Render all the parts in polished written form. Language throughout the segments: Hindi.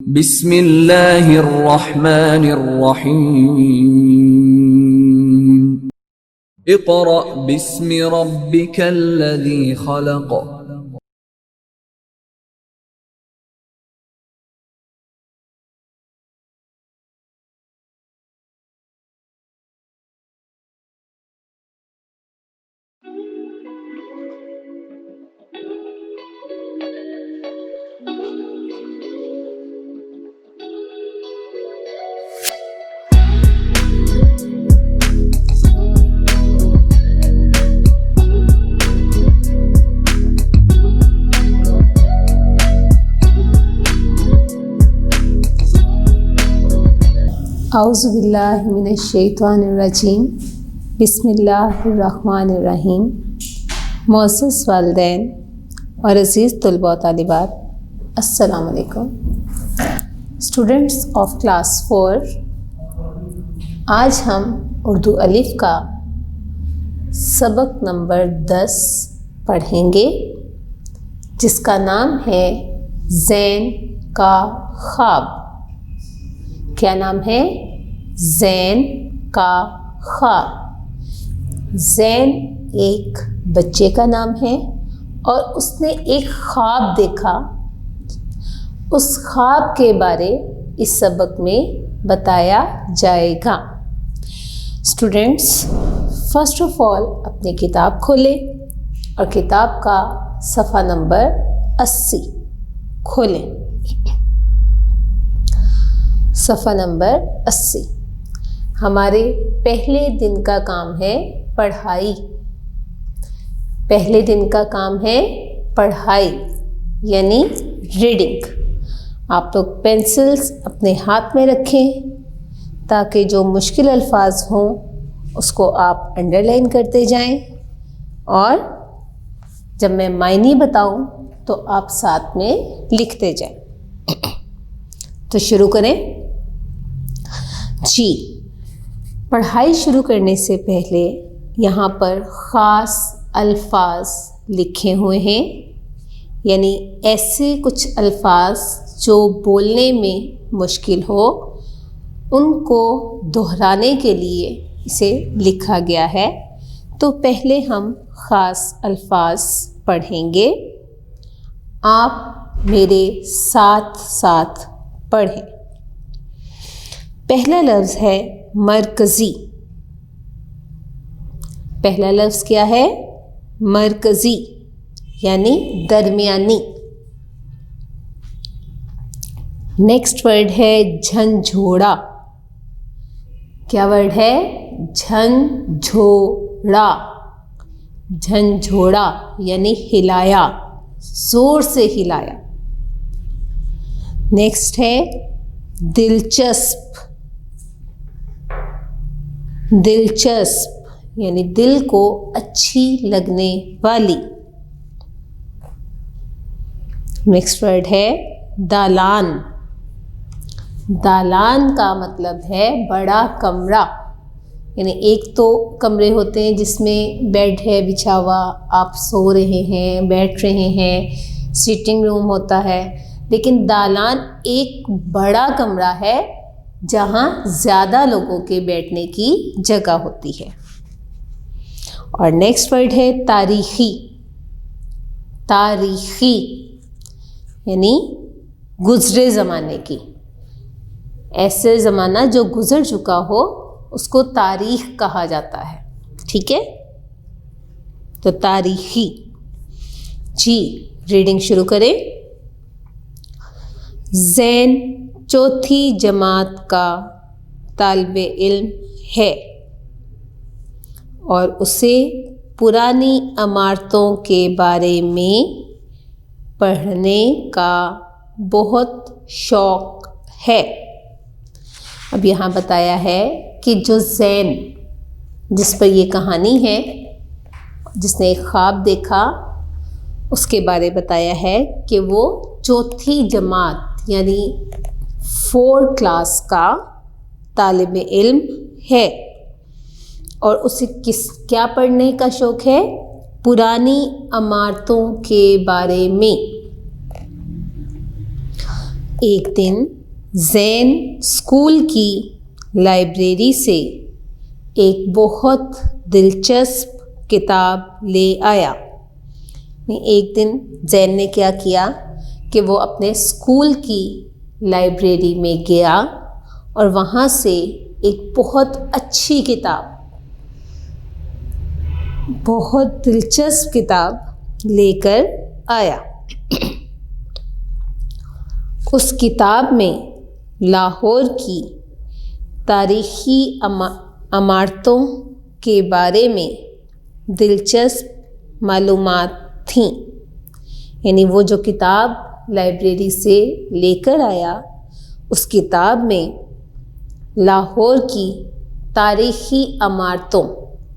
बिस्मिल्लाहिर्रहमानिर्रहीम। इक़रा बिस्मि रब्बिकल्लज़ी खलक़। औज़ुबिल्लाहि मिनश्शैतानिर्रजीम। बिस्मिल्लाहिर्रहमानिर्रहीम। मोअज़्ज़ज़ वालिदैन और अज़ीज़ तलबा व तालिबात, अस्सलामु अलैकुम। स्टूडेंट्स ऑफ क्लास 4, आज हम उर्दू अलिफ का सबक नंबर 10 पढ़ेंगे, जिसका नाम है ज़ैन का ख्वाब। क्या नाम है? ज़ैन का ख्वाब। ज़ैन एक बच्चे का नाम है और उसने एक ख्वाब देखा। उस ख्वाब के बारे इस सबक में बताया जाएगा। स्टूडेंट्स, फर्स्ट ऑफ ऑल अपनी किताब खोलें और किताब का सफ़ा नंबर 80 खोलें। सफ़ा नंबर 80। हमारे पहले दिन का काम है पढ़ाई। पहले दिन का काम है पढ़ाई यानी रीडिंग। आप लोग पेंसिल्स अपने हाथ में रखें ताकि जो मुश्किल अल्फाज हों उसको आप अंडरलाइन करते जाएं, और जब मैं मायने बताऊं तो आप साथ में लिखते जाएं। तो शुरू करें जी। पढ़ाई शुरू करने से पहले यहाँ पर ख़ास अल्फाज लिखे हुए हैं, यानी ऐसे कुछ अल्फाज जो बोलने में मुश्किल हो, उनको दोहराने के लिए इसे लिखा गया है। तो पहले हम ख़ास अल्फाज पढ़ेंगे। आप मेरे साथ साथ पढ़ें। पहला लफ्ज़ है मरकज़ी। पहला लफ्ज़ क्या है? मरकज़ी यानी दरमियानी। नेक्स्ट वर्ड है झंझोड़ा। क्या वर्ड है? झंझोड़ा। झंझोड़ा यानी हिलाया, जोर से हिलाया। नेक्स्ट है दिलचस्प। दिलचस्प यानी दिल को अच्छी लगने वाली। नेक्स्ट वर्ड है दालान। दालान का मतलब है बड़ा कमरा, यानी एक तो कमरे होते हैं जिसमें बेड है बिछा हुआ, आप सो रहे हैं, बैठ रहे हैं, सिटिंग रूम होता है। लेकिन दालान एक बड़ा कमरा है जहाँ ज़्यादा लोगों के बैठने की जगह होती है। और नेक्स्ट वर्ड है तारीख़ी। तारीख़ी यानी गुज़रे ज़माने की। ऐसे ज़माना जो गुज़र चुका हो उसको तारीख़ कहा जाता है। ठीक है, तो तारीख़ी। जी, रीडिंग शुरू करें। ज़ैन चौथी जमात का तालिबे इल्म है और उसे पुरानी इमारतों के बारे में पढ़ने का बहुत शौक़ है। अब यहाँ बताया है कि जो ज़ैन, जिस पर ये कहानी है, जिसने एक ख्वाब देखा, उसके बारे बताया है कि वो चौथी जमात यानी 4 क्लास का तालिबे इल्म है और उसे क्या पढ़ने का शौक़ है? पुरानी इमारतों के बारे में। एक दिन ज़ैन स्कूल की लाइब्रेरी से एक बहुत दिलचस्प किताब ले आया। एक दिन ज़ैन ने क्या किया कि वो अपने स्कूल की लाइब्रेरी में गया और वहाँ से एक बहुत अच्छी किताब, बहुत दिलचस्प किताब लेकर आया। उस किताब में लाहौर की तारीख़ी इमारतों के बारे में दिलचस्प मालूमात थीं। यानी वो जो किताब लाइब्रेरी से लेकर आया, उस किताब में लाहौर की तारीख़ी इमारतों,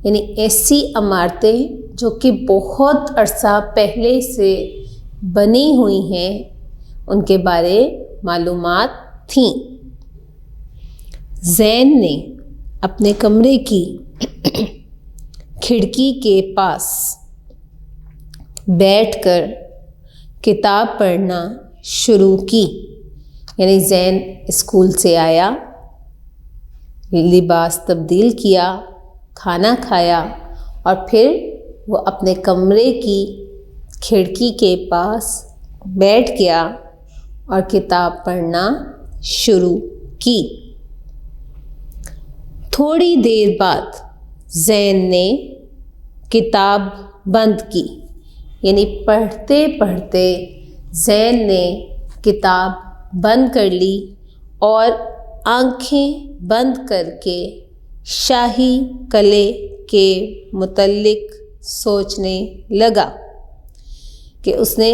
यानी ऐसी इमारतें जो कि बहुत अरसा पहले से बनी हुई हैं, उनके बारे मालूमात थीं। ज़ैन ने अपने कमरे की खिड़की के पास बैठकर किताब पढ़ना शुरू की। यानी ज़ैन स्कूल से आया, लिबास तब्दील किया, खाना खाया और फिर वो अपने कमरे की खिड़की के पास बैठ गया और किताब पढ़ना शुरू की। थोड़ी देर बाद ज़ैन ने किताब बंद की। यानी पढ़ते पढ़ते ज़ैन ने किताब बंद कर ली और आँखें बंद करके शाही कले के मुतल्लिक सोचने लगा कि उसने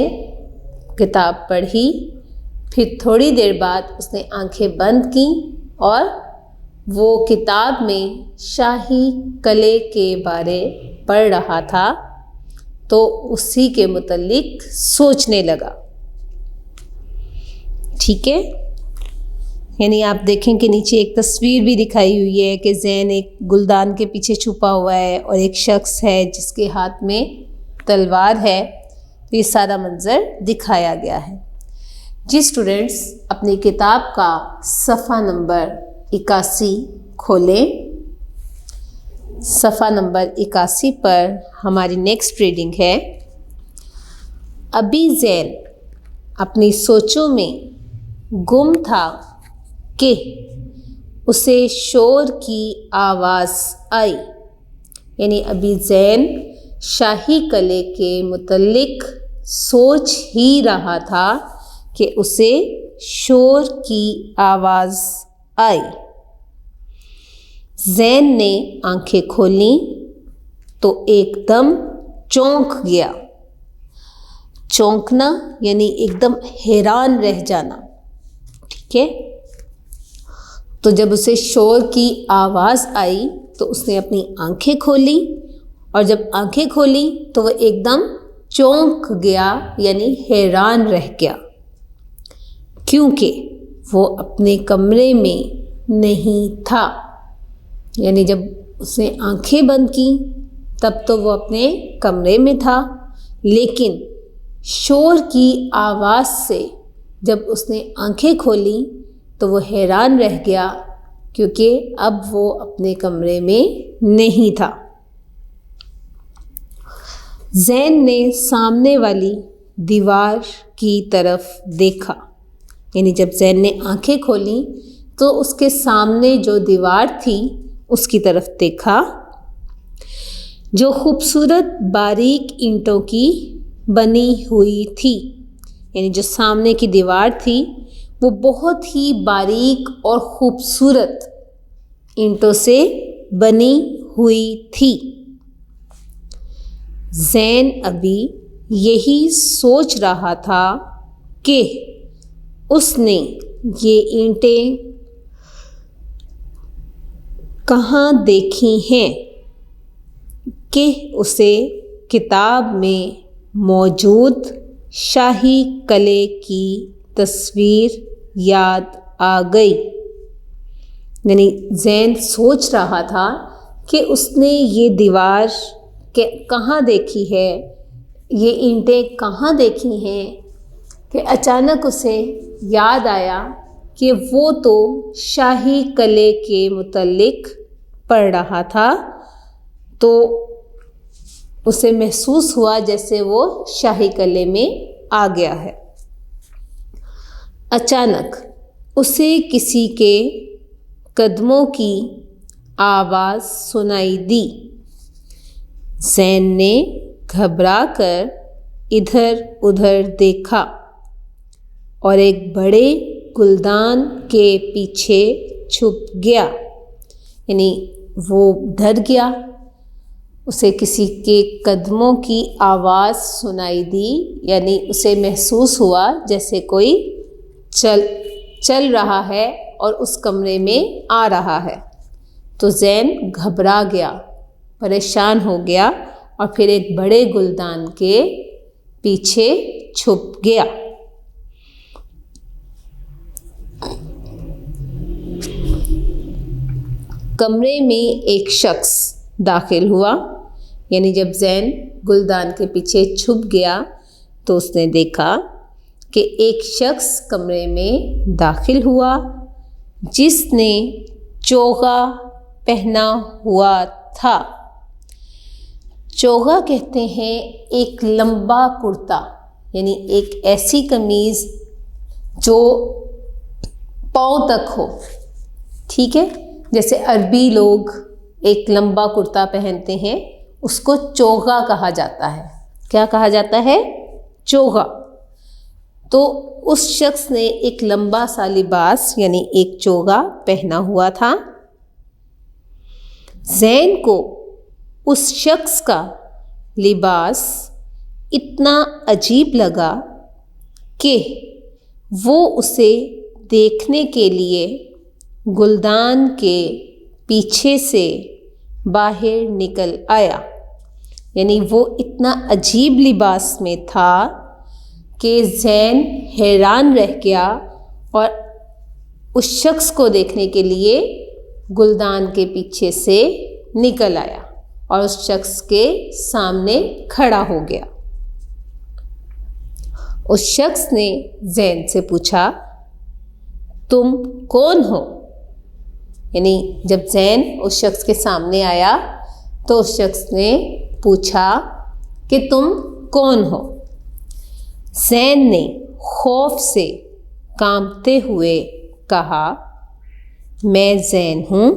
किताब पढ़ी। फिर थोड़ी देर बाद उसने आँखें बंद की और वो किताब में शाही कले के बारे पढ़ रहा था, तो उसी के मुतल्लिक सोचने लगा। ठीक है, यानी आप देखें कि नीचे एक तस्वीर भी दिखाई हुई है कि ज़ैन एक गुलदान के पीछे छुपा हुआ है और एक शख्स है जिसके हाथ में तलवार है। तो ये सारा मंज़र दिखाया गया है। जी स्टूडेंट्स, अपनी किताब का सफ़ा नंबर 81 खोलें। सफ़ा नंबर 81 पर हमारी नेक्स्ट रीडिंग है। अभी ज़ैन अपनी सोचों में गुम था कि उसे शोर की आवाज़ आई। यानी अभी ज़ैन शाही कले के मुतल्लिक सोच ही रहा था कि उसे शोर की आवाज़ आई। ज़ैन ने आंखें खोलीं तो एकदम चौंक गया। चौंकना यानी एकदम हैरान रह जाना। ठीक है, तो जब उसे शोर की आवाज़ आई तो उसने अपनी आंखें खोली और जब आंखें खोली तो वह एकदम चौंक गया, यानी हैरान रह गया, क्योंकि वो अपने कमरे में नहीं था। यानी जब उसने आंखें बंद की तब तो वो अपने कमरे में था, लेकिन शोर की आवाज़ से जब उसने आंखें खोली तो वो हैरान रह गया, क्योंकि अब वो अपने कमरे में नहीं था। ज़ैन ने सामने वाली दीवार की तरफ देखा। यानी जब ज़ैन ने आंखें खोली तो उसके सामने जो दीवार थी उसकी तरफ देखा, जो खूबसूरत बारीक ईंटों की बनी हुई थी। यानी जो सामने की दीवार थी वो बहुत ही बारीक और खूबसूरत ईंटों से बनी हुई थी। ज़ैन अभी यही सोच रहा था कि उसने ये ईंटें कहाँ देखी हैं कि उसे किताब में मौजूद शाही कले की तस्वीर याद आ गई। यानी ज़ैन सोच रहा था कि उसने ये दीवार कहाँ देखी है, ये ईंटें कहाँ देखी हैं, कि अचानक उसे याद आया कि वो तो शाही कले के मुतल्लिक पढ़ रहा था, तो उसे महसूस हुआ जैसे वो शाही कले में आ गया है। अचानक उसे किसी के कदमों की आवाज़ सुनाई दी। ज़ैन ने घबराकर इधर उधर देखा और एक बड़े गुलदान के पीछे छुप गया। यानी वो डर गया, उसे किसी के कदमों की आवाज़ सुनाई दी, यानी उसे महसूस हुआ जैसे कोई चल रहा है और उस कमरे में आ रहा है। तो ज़ैन घबरा गया, परेशान हो गया और फिर एक बड़े गुलदान के पीछे छुप गया। कमरे में एक शख्स दाखिल हुआ, यानी जब ज़ैन गुलदान के पीछे छुप गया तो उसने देखा कि एक शख्स कमरे में दाखिल हुआ जिसने चोगा पहना हुआ था। चोगा कहते हैं एक लंबा कुर्ता, यानी एक ऐसी कमीज़ जो पाँव तक हो, ठीक है। जैसे अरबी लोग एक लंबा कुर्ता पहनते हैं, उसको चोगा कहा जाता है। क्या कहा जाता है? चोगा। तो उस शख्स ने एक लंबा सा लिबास यानी एक चोगा पहना हुआ था। ज़ैन को उस शख्स का लिबास इतना अजीब लगा कि वो उसे देखने के लिए गुलदान के पीछे से बाहर निकल आया। यानी वो इतना अजीब लिबास में था कि ज़ैन हैरान रह गया और उस शख्स को देखने के लिए गुलदान के पीछे से निकल आया और उस शख्स के सामने खड़ा हो गया। उस शख्स ने ज़ैन से पूछा, तुम कौन हो? यानी जब ज़ैन उस शख्स के सामने आया तो उस शख्स ने पूछा कि तुम कौन हो? ज़ैन ने खौफ से कांपते हुए कहा, मैं ज़ैन हूँ,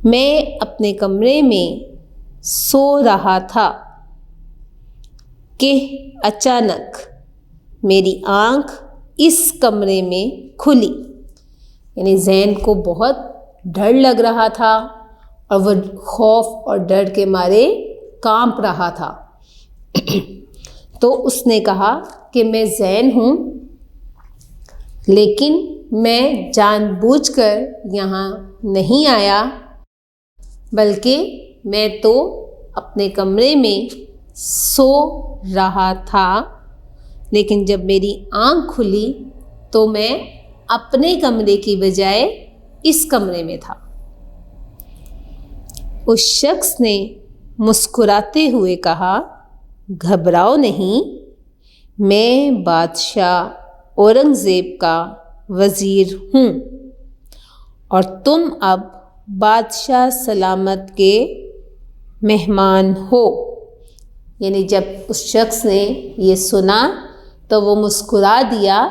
मैं अपने कमरे में सो रहा था कि अचानक मेरी आँख इस कमरे में खुली। यानी ज़ैन को बहुत डर लग रहा था और वह खौफ और डर के मारे कांप रहा था। तो उसने कहा कि मैं ज़ैन हूँ, लेकिन मैं जानबूझकर यहाँ नहीं आया, बल्कि मैं तो अपने कमरे में सो रहा था, लेकिन जब मेरी आँख खुली तो मैं अपने कमरे की बजाय इस कमरे में था। उस शख्स ने मुस्कुराते हुए कहा, घबराओ नहीं, मैं बादशाह औरंगज़ेब का वज़ीर हूँ और तुम अब बादशाह सलामत के मेहमान हो। यानी जब उस शख्स ने ये सुना तो वो मुस्कुरा दिया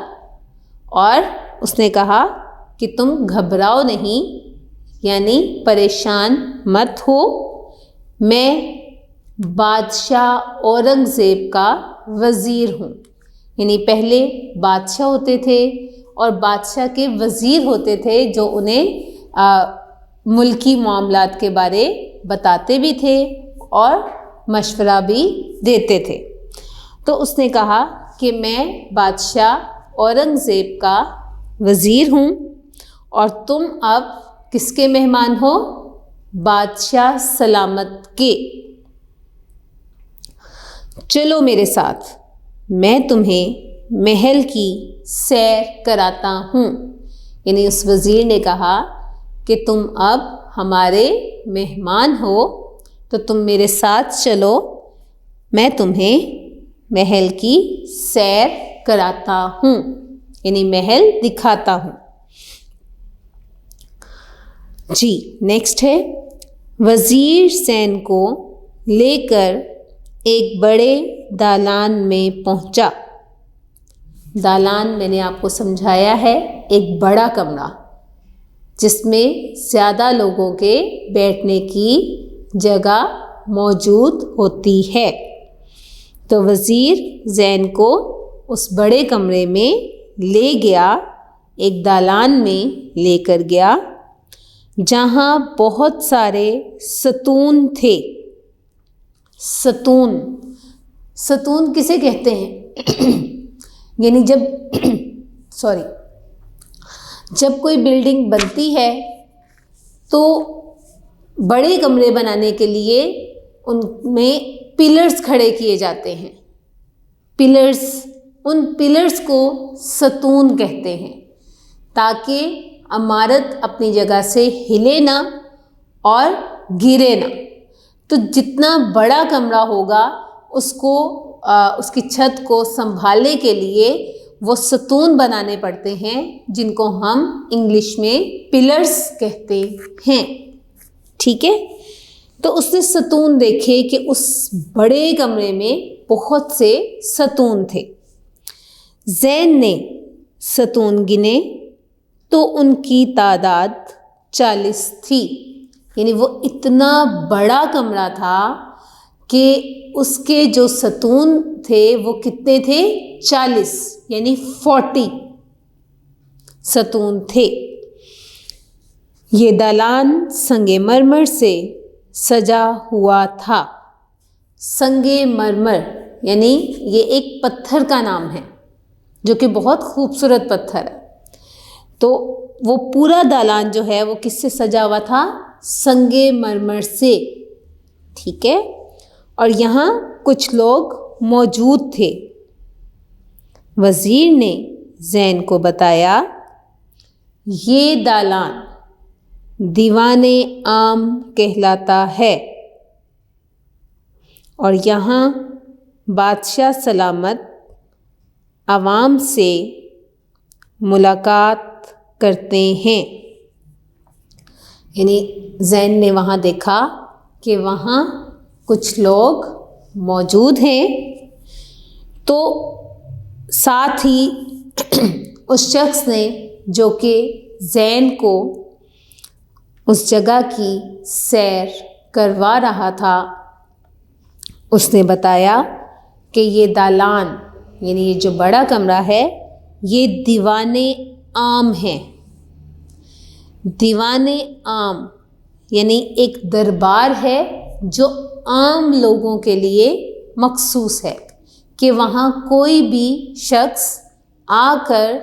और उसने कहा कि तुम घबराओ नहीं, यानी परेशान मत हो, मैं बादशाह औरंगज़ेब का वज़ीर हूँ। यानी पहले बादशाह होते थे और बादशाह के वज़ीर होते थे जो उन्हें मुल्की मामलात के बारे बताते भी थे और मशवरा भी देते थे। तो उसने कहा कि मैं बादशाह औरंगज़ेब का वज़ीर हूँ और तुम अब किसके मेहमान हो? बादशाह सलामत के। चलो मेरे साथ, मैं तुम्हें महल की सैर कराता हूँ। यानी उस वज़ीर ने कहा कि तुम अब हमारे मेहमान हो, तो तुम मेरे साथ चलो, मैं तुम्हें महल की सैर कराता हूँ, यानी महल दिखाता हूँ। जी नेक्स्ट है, वजीर जैन को लेकर एक बड़े दालान में पहुंचा। दालान मैंने आपको समझाया है, एक बड़ा कमरा जिसमें ज़्यादा लोगों के बैठने की जगह मौजूद होती है। तो वज़ीर जैन को उस बड़े कमरे में ले गया, एक दालान में लेकर गया जहाँ बहुत सारे सतून थे। सतून, सतून किसे कहते हैं? यानी जब कोई बिल्डिंग बनती है तो बड़े कमरे बनाने के लिए उनमें पिलर्स खड़े किए जाते हैं। पिलर्स, उन पिलर्स को सतून कहते हैं, ताकि इमारत अपनी जगह से हिले ना और गिरे ना। तो जितना बड़ा कमरा होगा उसको उसकी छत को संभालने के लिए वो सतून बनाने पड़ते हैं, जिनको हम इंग्लिश में पिलर्स कहते हैं। ठीक है, तो उसने सतून देखे कि उस बड़े कमरे में बहुत से सतून थे। जैन ने सतून गिने तो उनकी तादाद 40 थी। यानी वो इतना बड़ा कमरा था कि उसके जो सतून थे वो कितने थे? 40, यानी 40 सतून थे। ये दालान संगमरमर से सजा हुआ था। संगमरमर यानी ये एक पत्थर का नाम है जो कि बहुत खूबसूरत पत्थर है। तो वो पूरा दालान जो है वो किससे सजा हुआ था? संगमरमर से। ठीक है, और यहाँ कुछ लोग मौजूद थे। वज़ीर ने जैन को बताया, ये दालान दीवाने आम कहलाता है और यहाँ बादशाह सलामत आवाम से मुलाकात करते हैं। यानी जैन ने वहाँ देखा कि वहाँ कुछ लोग मौजूद हैं, तो साथ ही उस शख्स ने जो कि जैन को उस जगह की सैर करवा रहा था, उसने बताया कि ये दालान यानी ये जो बड़ा कमरा है ये दीवाने आम है। दीवाने आम यानी एक दरबार है जो आम लोगों के लिए मखसूस है कि वहाँ कोई भी शख्स आकर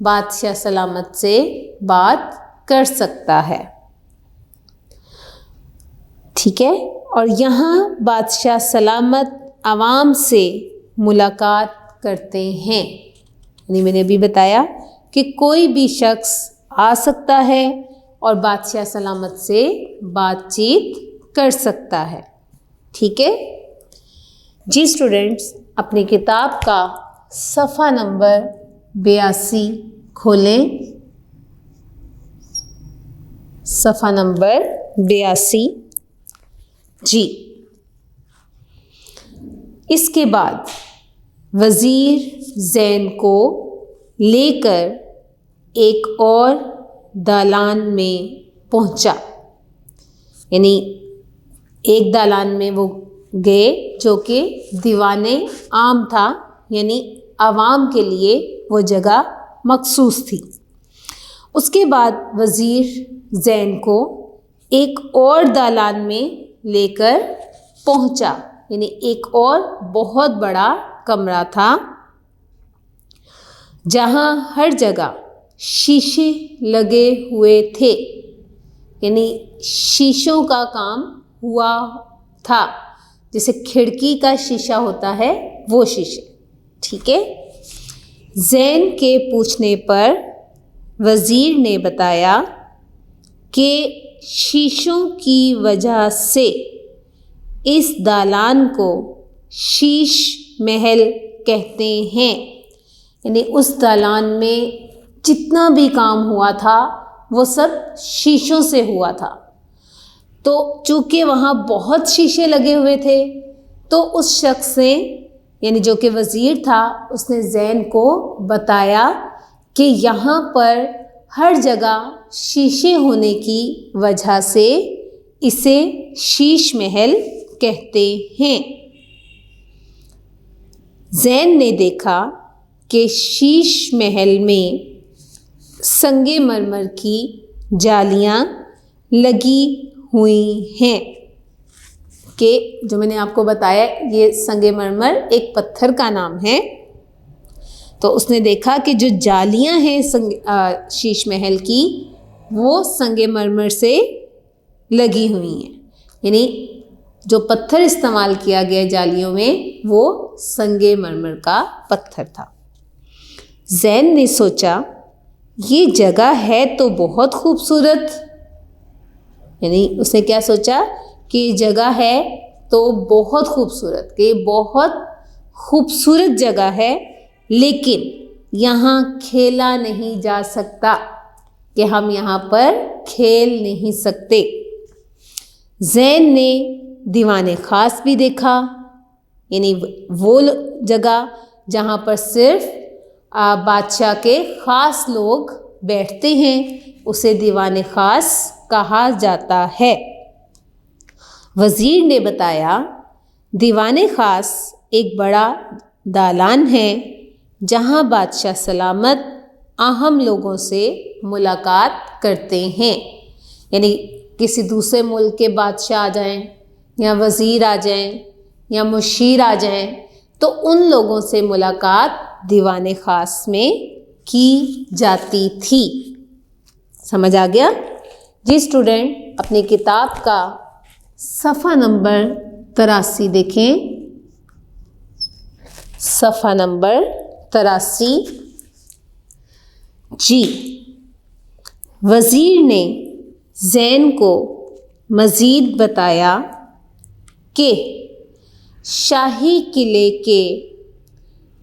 बादशाह सलामत से बात कर सकता है। ठीक है, और यहाँ बादशाह सलामत आवाम से मुलाकात करते हैं। यानी मैंने अभी बताया कि कोई भी शख्स आ सकता है और बादशाह सलामत से बातचीत कर सकता है। ठीक है जी स्टूडेंट्स, अपनी किताब का सफ़ा नंबर 82 खोलें। सफ़ा नंबर 82 जी। इसके बाद वज़ीर जैन को लेकर एक और दालान में पहुंचा। यानी एक दालान में वो गए जो कि दीवाने आम था, यानी आवाम के लिए वो जगह मखसूस थी। उसके बाद वज़ीर जैन को एक और दालान में लेकर पहुंचा। यानी एक और बहुत बड़ा कमरा था जहाँ हर जगह शीशे लगे हुए थे। यानी शीशों का काम हुआ था, जैसे खिड़की का शीशा होता है वो शीशे। ठीक है, जैन के पूछने पर वज़ीर ने बताया कि शीशों की वजह से इस दालान को शीश महल कहते हैं। यानी उस दालान में जितना भी काम हुआ था वो सब शीशों से हुआ था। तो चूँकि वहाँ बहुत शीशे लगे हुए थे तो उस शख्स ने, यानी जो कि वज़ीर था, उसने ज़ैन को बताया कि यहाँ पर हर जगह शीशे होने की वजह से इसे शीश महल कहते हैं। ज़ैन ने देखा कि शीश महल में संगे मरमर की जालियां लगी हुई हैं, कि जो मैंने आपको बताया ये संगे मरमर एक पत्थर का नाम है। तो उसने देखा कि जो जालियां हैं शीश महल की वो संगे मरमर से लगी हुई हैं, यानी जो पत्थर इस्तेमाल किया गया जालियों में वो संगे मरमर का पत्थर था। ज़ैन ने सोचा ये जगह है तो बहुत खूबसूरत, यानी उसने क्या सोचा कि ये जगह है तो बहुत खूबसूरत, कि बहुत खूबसूरत जगह है, लेकिन यहाँ खेला नहीं जा सकता, कि हम यहाँ पर खेल नहीं सकते। ज़ैन ने दीवाने ख़ास भी देखा, यानी वो जगह जहाँ पर सिर्फ बादशाह के ख़ास लोग बैठते हैं, उसे दीवाने ख़ास कहा जाता है। वज़ीर ने बताया दीवाने ख़ास एक बड़ा दालान है जहाँ बादशाह सलामत अहम लोगों से मुलाकात करते हैं, यानी किसी दूसरे मुल्क के बादशाह आ जाएं या वज़ीर आ जाएं या मुशीर आ जाएं तो उन लोगों से मुलाकात दीवाने ख़ास में की जाती थी। समझ आ गया जी स्टूडेंट? अपनी किताब का सफ़ा नंबर 83 देखें। सफ़ा नंबर 83। जी, वज़ीर ने ज़ैन को मज़ीद बताया कि शाही किले के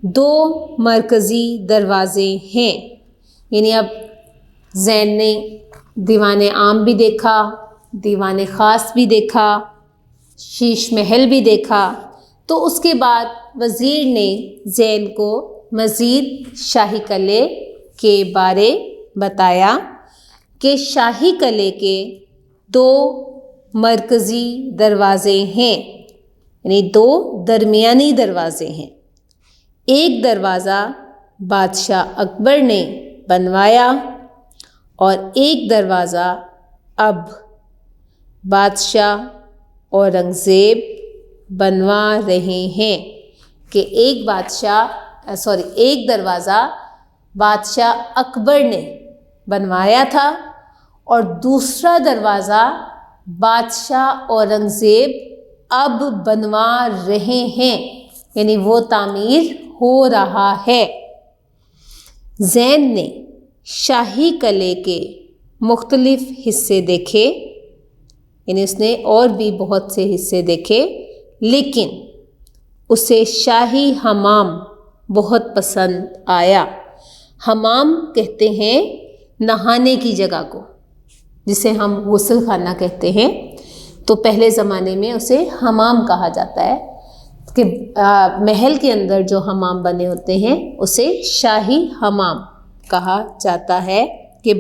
2 मरकज़ी दरवाज़े हैं, यानी अब ज़ैन ने दीवाने आम भी देखा, दीवाने ख़ास भी देखा, शीश महल भी देखा। तो उसके बाद वज़ीर ने ज़ैन को मज़ीद शाही किले के बारे बताया कि शाही किले के 2 मरकज़ी दरवाज़े हैं, यानी 2 दरमियानी दरवाज़े हैं। एक दरवाज़ा बादशाह अकबर ने बनवाया और एक दरवाज़ा अब बादशाह औरंगज़ेब बनवा रहे हैं, कि एक दरवाज़ा बादशाह अकबर ने बनवाया था और दूसरा दरवाज़ा बादशाह औरंगज़ेब अब बनवा रहे हैं, यानी वो तामीर हो रहा है। ज़ैन ने शाही किले के मुख्तलिफ हिस्से देखे, यानी उसने और भी बहुत से हिस्से देखे, लेकिन उसे शाही हमाम बहुत पसंद आया। हमाम कहते हैं नहाने की जगह को, जिसे हम गुस्ल खाना कहते हैं। तो पहले ज़माने में उसे हमाम कहा जाता है, कि महल के अंदर जो हमाम बने होते हैं उसे शाही हमाम कहा जाता है, कि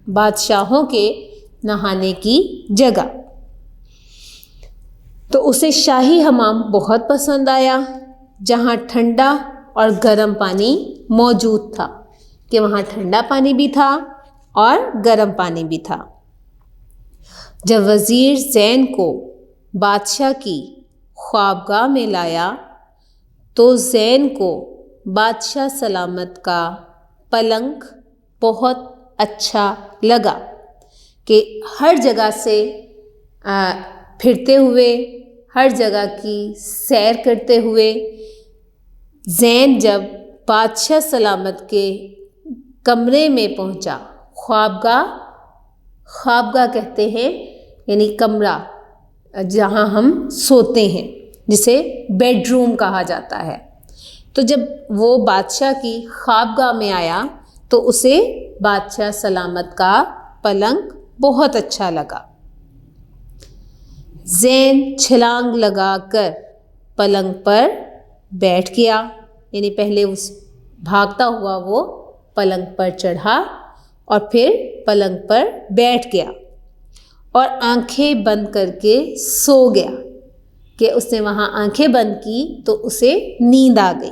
बादशाहों के नहाने की जगह। तो उसे शाही हमाम बहुत पसंद आया, जहाँ ठंडा और गर्म पानी मौजूद था, कि वहाँ ठंडा पानी भी था और गर्म पानी भी था। जब वज़ीर ज़ैन को बादशाह की ख्वाबगाह में लाया तो ज़ैन को बादशाह सलामत का पलंग बहुत अच्छा लगा, कि हर जगह से फिरते हुए, हर जगह की सैर करते हुए ज़ैन जब बादशाह सलामत के कमरे में पहुंचा, ख्वाबगाह कहते हैं, यानी कमरा जहां हम सोते हैं, जिसे बेडरूम कहा जाता है। तो जब वो बादशाह की ख्वाबगाह में आया तो उसे बादशाह सलामत का पलंग बहुत अच्छा लगा। ज़ैन छलांग लगाकर पलंग पर बैठ गया, यानी पहले उस भागता हुआ वो पलंग पर चढ़ा और फिर पलंग पर बैठ गया और आंखें बंद करके सो गया कि उसने वहाँ आंखें बंद की तो उसे नींद आ गई।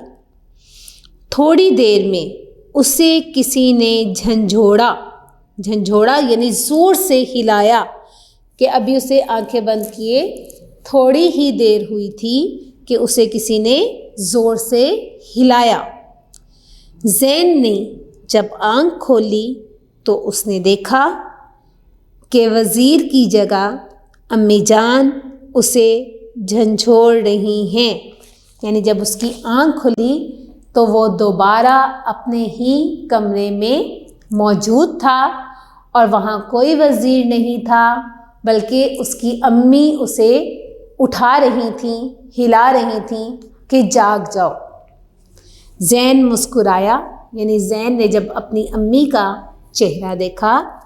थोड़ी देर में उसे किसी ने झंझोड़ा यानी ज़ोर से हिलाया कि अभी उसे आंखें बंद किए थोड़ी ही देर हुई थी कि उसे किसी ने ज़ोर से हिलाया। ज़ैन ने जब आंख खोली तो उसने देखा कि वज़ीर की जगह अम्मी जान उसे झंझोड़ रही हैं। यानी जब उसकी आंख खुली तो वो दोबारा अपने ही कमरे में मौजूद था और वहाँ कोई वज़ीर नहीं था, बल्कि उसकी अम्मी उसे उठा रही थीं, हिला रही थीं कि जाग जाओ। ज़ैन मुस्कुराया, यानी ज़ैन ने जब अपनी अम्मी का चेहरा देखा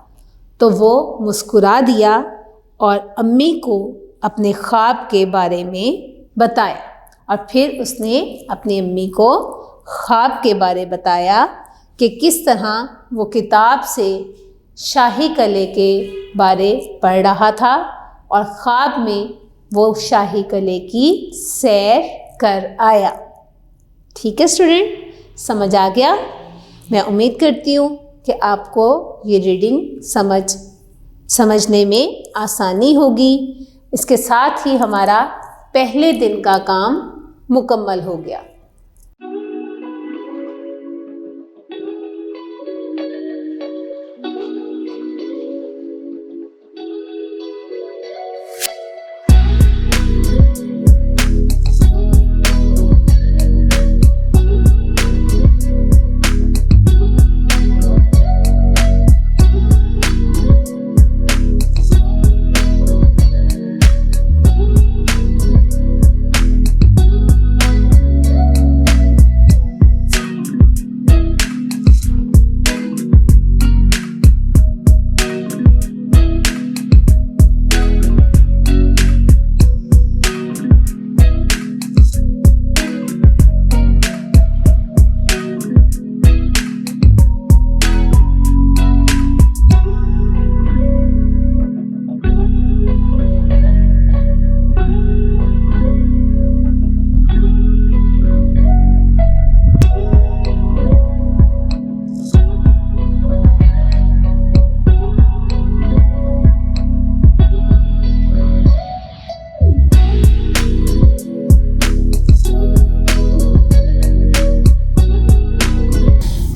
तो वो मुस्कुरा दिया और अम्मी को अपने ख्वाब के बारे में बताया और फिर उसने अपनी अम्मी को ख्वाब के बारे बताया कि किस तरह वो किताब से शाही कले के बारे पढ़ रहा था और ख्वाब में वो शाही कले की सैर कर आया। ठीक है स्टूडेंट, समझ आ गया? मैं उम्मीद करती हूँ कि आपको ये रीडिंग समझने में आसानी होगी। इसके साथ ही हमारा पहले दिन का काम मुकम्मल हो गया।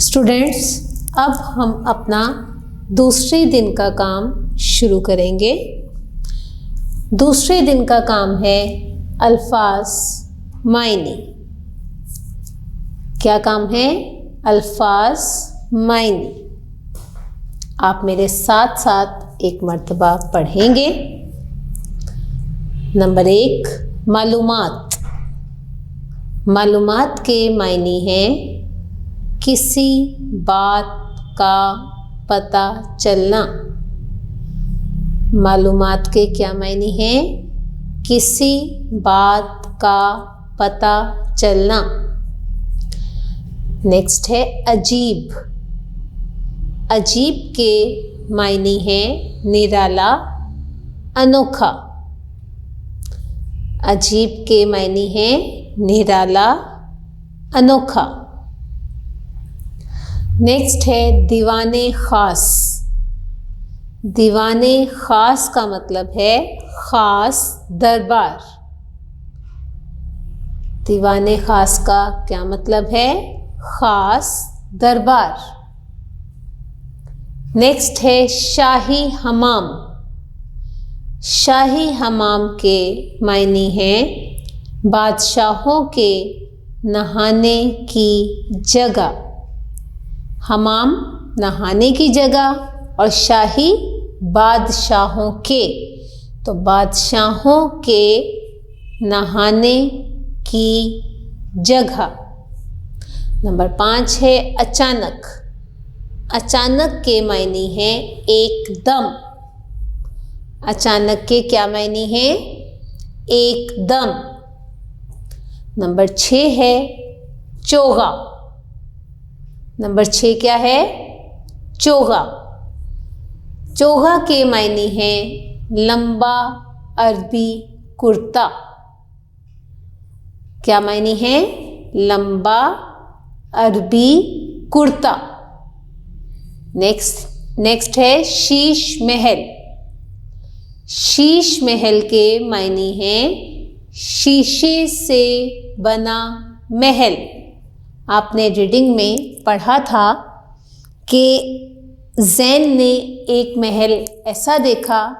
स्टूडेंट्स, अब हम अपना दूसरे दिन का काम शुरू करेंगे। दूसरे दिन का काम है अल्फाज मायने। क्या काम है? अल्फाज मायने। आप मेरे साथ साथ एक मर्तबा पढ़ेंगे। नंबर 1, मालूमात। मालूमात के मायने हैं किसी बात का पता चलना। मालूमात के क्या मायने हैं? किसी बात का पता चलना। नेक्स्ट है अजीब। अजीब के मायने हैं निराला, अनोखा। अजीब के मायने हैं निराला, अनोखा। नेक्स्ट है दीवाने ख़ास। दीवाने ख़ास का मतलब है ख़ास दरबार। दीवाने ख़ास का क्या मतलब है? ख़ास दरबार। नेक्स्ट है शाही हमाम। शाही हमाम के मायने हैं बादशाहों के नहाने की जगह। हमाम नहाने की जगह और शाही बादशाहों के, तो बादशाहों के नहाने की जगह। नंबर 5 है अचानक। अचानक के मायने हैं एकदम। अचानक के क्या मायने हैं? एकदम। नंबर 6 है चोगा। नंबर 6 क्या है? चोगा। चोगा के मायने हैं लंबा अरबी कुर्ता। क्या मायने हैं? लंबा अरबी कुर्ता। नेक्स्ट है शीश महल। शीश महल के मायने हैं शीशे से बना महल। आपने रीडिंग में पढ़ा था कि जैन ने एक महल ऐसा देखा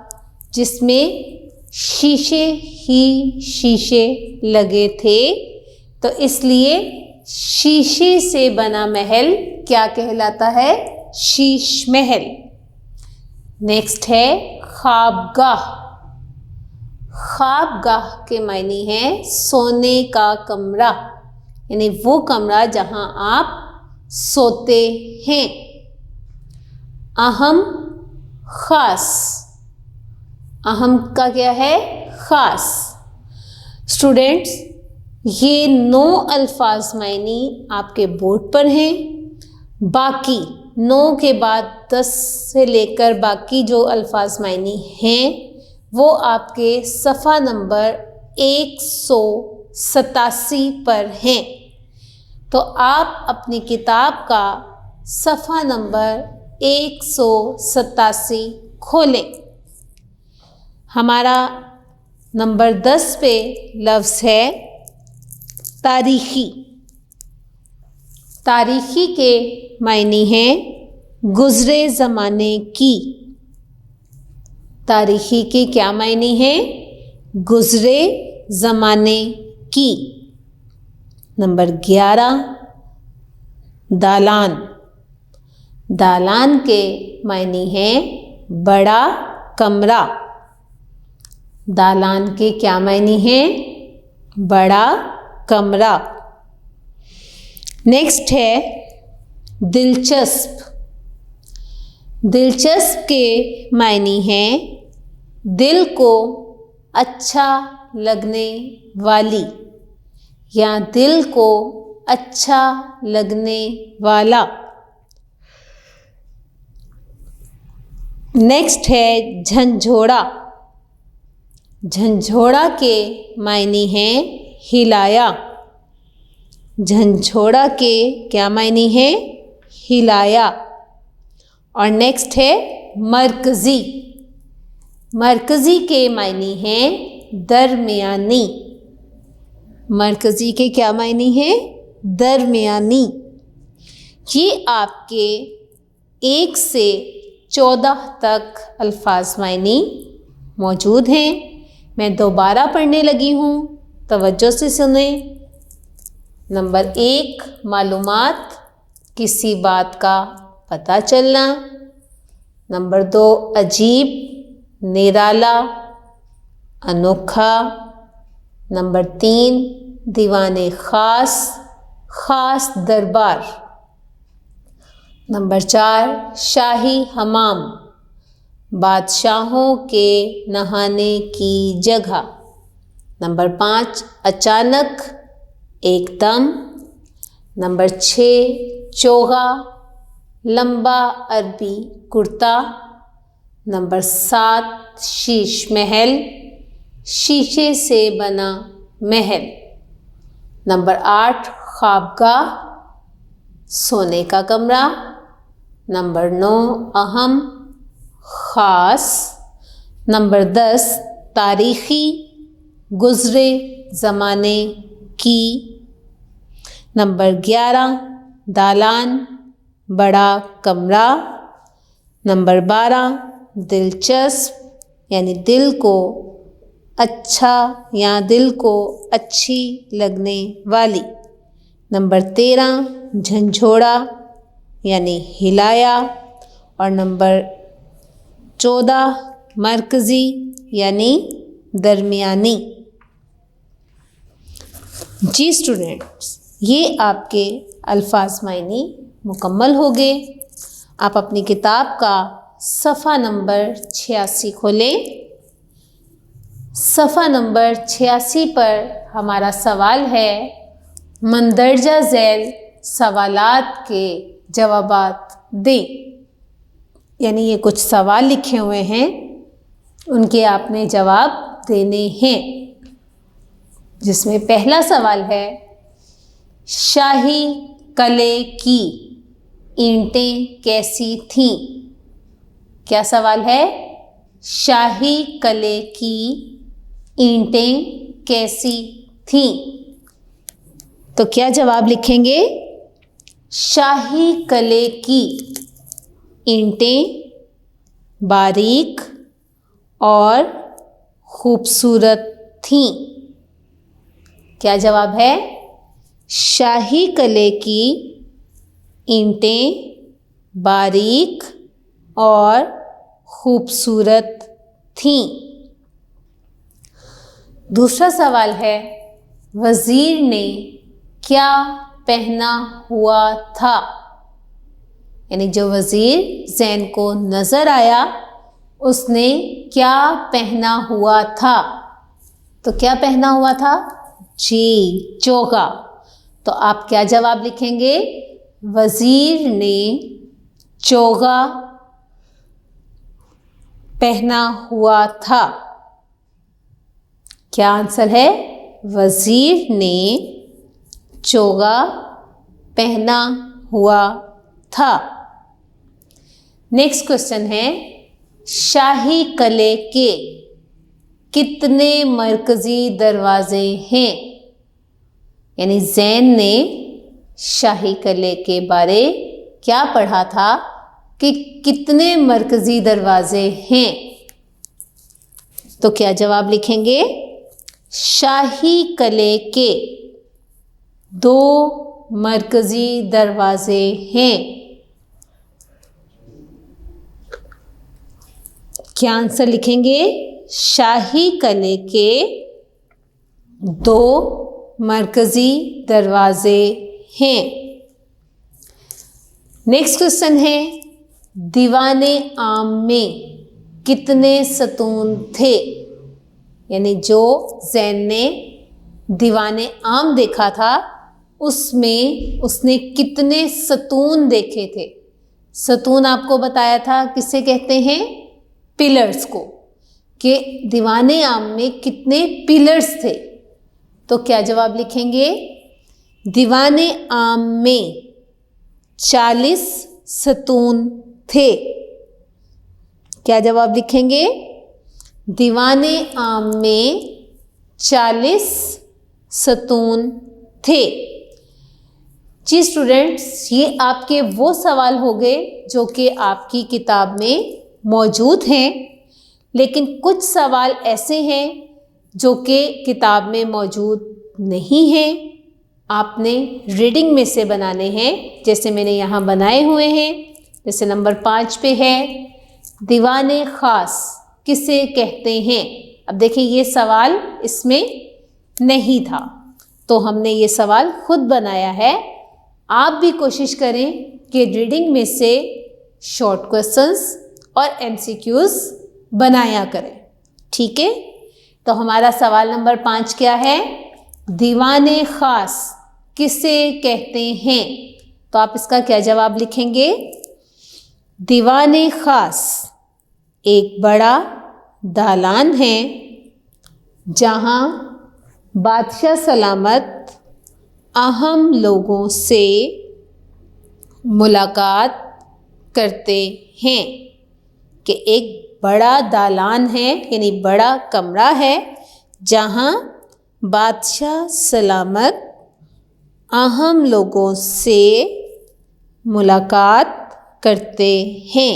जिसमें शीशे ही शीशे लगे थे, तो इसलिए शीशे से बना महल क्या कहलाता है? शीश महल। नेक्स्ट है ख्वाबगाह। ख्वाबगाह के मायने हैं सोने का कमरा, यानी वो कमरा जहां आप सोते हैं। अहम खास। अहम का क्या है? खास। स्टूडेंट्स, ये 9 अल्फाज मायने आपके बोर्ड पर हैं। बाकी 9 के बाद 10 से लेकर बाकी जो अल्फाज मायने हैं वो आपके सफ़ा नंबर 187 पर हैं। तो आप अपनी किताब का सफ़ा नंबर 187 खोलें। हमारा नंबर 10 पे लफ्ज़ है तारीख़ी। तारीख़ी के मायने हैं गुज़रे ज़माने की। तारीख़ी के क्या मायने हैं? गुज़रे ज़माने की। नंबर 11 दालान। दालान के मायने हैं बड़ा कमरा। दालान के क्या मायने हैं? बड़ा कमरा। नेक्स्ट है दिलचस्प। दिलचस्प के मायने हैं दिल को अच्छा लगने वाली या दिल को अच्छा लगने वाला। नेक्स्ट है झंझोड़ा। झंझोड़ा के मायने हैं हिलाया। झंझोड़ा के क्या मायने हैं? हिलाया। और नेक्स्ट है मरकज़ी। मरकज़ी के मायने हैं दरमियानी। मरकज़ी के क्या मायने हैं? दरमियानी। ये आपके 1 से 14 तक अल्फाज मायने मौजूद हैं। मैं दोबारा पढ़ने लगी हूँ, तवज्जो से सुने। नंबर 1 मालूमात, किसी बात का पता चलना। नंबर 2 अजीब, निराला, अनोखा। नंबर 3 दीवाने ख़ास, ख़ास दरबार। नंबर 4 शाही हमाम, बादशाहों के नहाने की जगह। नंबर 5 अचानक, एकदम। नंबर 6 चोगा, लंबा अरबी कुर्ता। नंबर 7 शीश महल, शीशे से बना महल। नंबर 8 ख्वाबगाह, सोने का कमरा। नंबर 9 अहम, ख़ास। नंबर 10 तारीख़ी, गुज़रे ज़माने की। नंबर 11 दालान, बड़ा कमरा। नंबर 12 दिलचस्प, यानी दिल को अच्छा या दिल को अच्छी लगने वाली। नंबर 13 झंझोड़ा, यानी हिलाया। और नंबर 14 मरकज़ी, यानी दरमियानी। जी स्टूडेंट्स, ये आपके अल्फाज मायने मुकम्मल हो गए। आप अपनी किताब का सफ़ा नंबर 86 खोलें। सफ़ा नंबर 86 पर हमारा सवाल है, मंदरजा झैल सवालात के जवाबात दें। यानी ये कुछ सवाल लिखे हुए हैं, उनके आपने जवाब देने हैं। जिसमें पहला सवाल है, शाही कले की ईंटें कैसी थीं? क्या सवाल है? शाही कले की ईंटें कैसी थीं? तो क्या जवाब लिखेंगे? शाही कले की ईंटें बारीक और खूबसूरत थीं। क्या जवाब है? शाही कले की ईंटें बारीक और खूबसूरत थीं। दूसरा सवाल है, वज़ीर ने क्या पहना हुआ था? यानी जो वज़ीर ज़ैन को नज़र आया, उसने क्या पहना हुआ था? तो क्या पहना हुआ था? जी, चोगा। तो आप क्या जवाब लिखेंगे? वज़ीर ने चोगा पहना हुआ था। क्या आंसर है? वज़ीर ने चोगा पहना हुआ था। नेक्स्ट क्वेश्चन है, शाही कले के कितने मरकज़ी दरवाजे हैं? यानी ज़ैन ने शाही कले के बारे क्या पढ़ा था कि कितने मरकज़ी दरवाजे हैं? तो क्या जवाब लिखेंगे? शाही कले के 2 मरकज़ी दरवाजे हैं। क्या आंसर लिखेंगे? शाही कले के 2 मरकज़ी दरवाजे हैं। नेक्स्ट क्वेश्चन है, दीवाने आम में कितने सतून थे? यानी जो ज़ैन ने दीवाने आम देखा था, उसमें उसने कितने सतून देखे थे? सतून आपको बताया था किसे कहते हैं? पिलर्स को, कि दीवाने आम में कितने पिलर्स थे। तो क्या जवाब लिखेंगे? दीवाने आम में 40 सतून थे। क्या जवाब लिखेंगे? दीवाने आम में 40 सतून थे। जी स्टूडेंट्स, ये आपके वो सवाल हो गए जो कि आपकी किताब में मौजूद हैं, लेकिन कुछ सवाल ऐसे हैं जो कि किताब में मौजूद नहीं हैं। आपने रीडिंग में से बनाने हैं, जैसे मैंने यहाँ बनाए हुए हैं। जैसे नंबर 5 पे है, दीवाने ख़ास किसे कहते हैं? अब देखिए, ये सवाल इसमें नहीं था, तो हमने ये सवाल खुद बनाया है। आप भी कोशिश करें कि रीडिंग में से शॉर्ट क्वेश्चंस और MCQs बनाया करें। ठीक है, तो हमारा सवाल नंबर 5 क्या है? दीवाने ख़ास किसे कहते हैं? तो आप इसका क्या जवाब लिखेंगे? दीवाने ख़ास एक बड़ा दालान है जहाँ बादशाह सलामत अहम लोगों से मुलाकात करते हैं। कि एक बड़ा दालान है, यानी बड़ा कमरा है, जहाँ बादशाह सलामत अहम लोगों से मुलाकात करते हैं।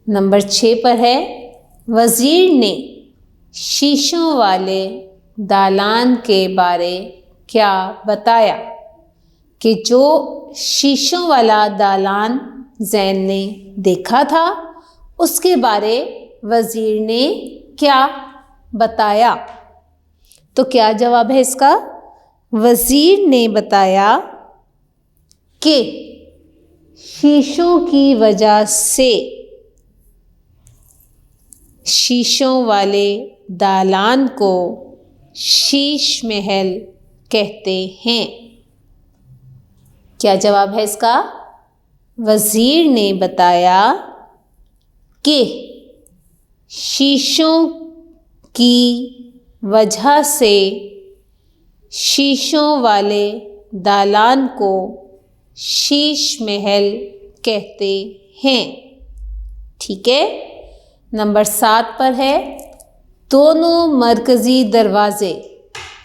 नंबर 6 पर है, वज़ीर ने शीशों वाले दालान के बारे क्या बताया? कि जो शीशों वाला दालान ज़ैन ने देखा था, उसके बारे वज़ीर ने क्या बताया? तो क्या जवाब है इसका? वज़ीर ने बताया कि शीशों की वजह से शीशों वाले दालान को शीश महल कहते हैं। क्या जवाब है इसका? वज़ीर ने बताया कि शीशों की वजह से शीशों वाले दालान को शीश महल कहते हैं। ठीक है, नंबर 7 पर है, दोनों मरकज़ी दरवाज़े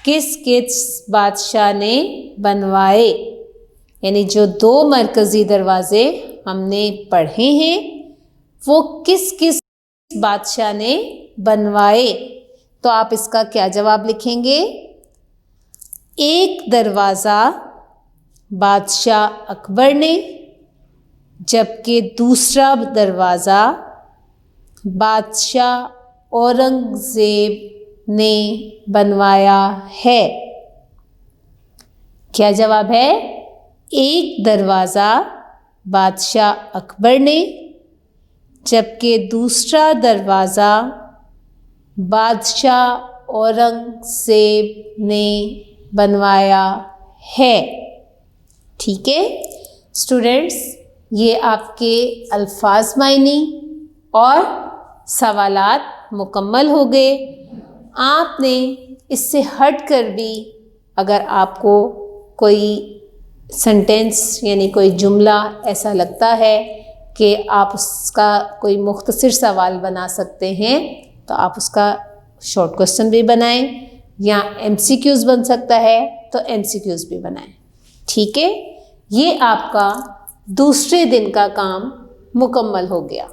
किस किस बादशाह ने बनवाए? यानी जो 2 मरकज़ी दरवाज़े हमने पढ़े हैं वो किस किस बादशाह ने बनवाए? तो आप इसका क्या जवाब लिखेंगे? एक दरवाज़ा बादशाह अकबर ने, जबकि दूसरा दरवाज़ा बादशाह औरंगज़ेब ने बनवाया है। क्या जवाब है? एक दरवाज़ा बादशाह अकबर ने, जबकि दूसरा दरवाज़ा बादशाह औरंगज़ेब ने बनवाया है। ठीक है स्टूडेंट्स, ये आपके अल्फाज मायनी और सवालात मुकम्मल हो गए। आपने इससे हट कर भी अगर आपको कोई सेंटेंस यानी कोई जुमला ऐसा लगता है कि आप उसका कोई मुख्तसर सवाल बना सकते हैं तो आप उसका शॉर्ट क्वेश्चन भी बनाएं, या MCQs बन सकता है तो MCQs भी बनाएं। ठीक है, ये आपका दूसरे दिन का काम मुकम्मल हो गया।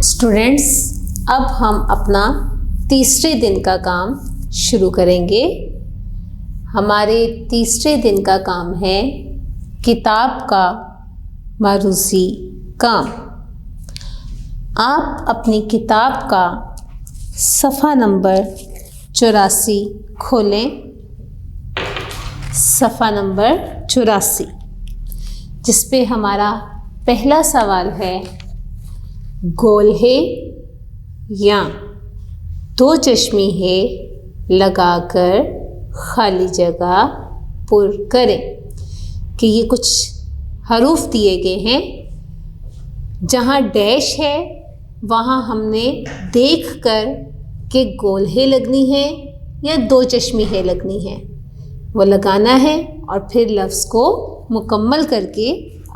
स्टूडेंट्स, अब हम अपना तीसरे दिन का काम शुरू करेंगे। हमारे तीसरे दिन का काम है किताब का मारूज़ी काम। आप अपनी किताब का सफ़ा नंबर 84 खोलें। सफ़ा नंबर 84 जिस पे हमारा पहला सवाल है, गोल्हे या दो चश्मे है लगाकर खाली जगह पुर करें। कि ये कुछ हरूफ दिए गए हैं, जहाँ डैश है वहाँ हमने देखकर कि गोल्हे लगनी है या दो चश्मे है लगनी है वो लगाना है और फिर लफ्ज़ को मुकम्मल करके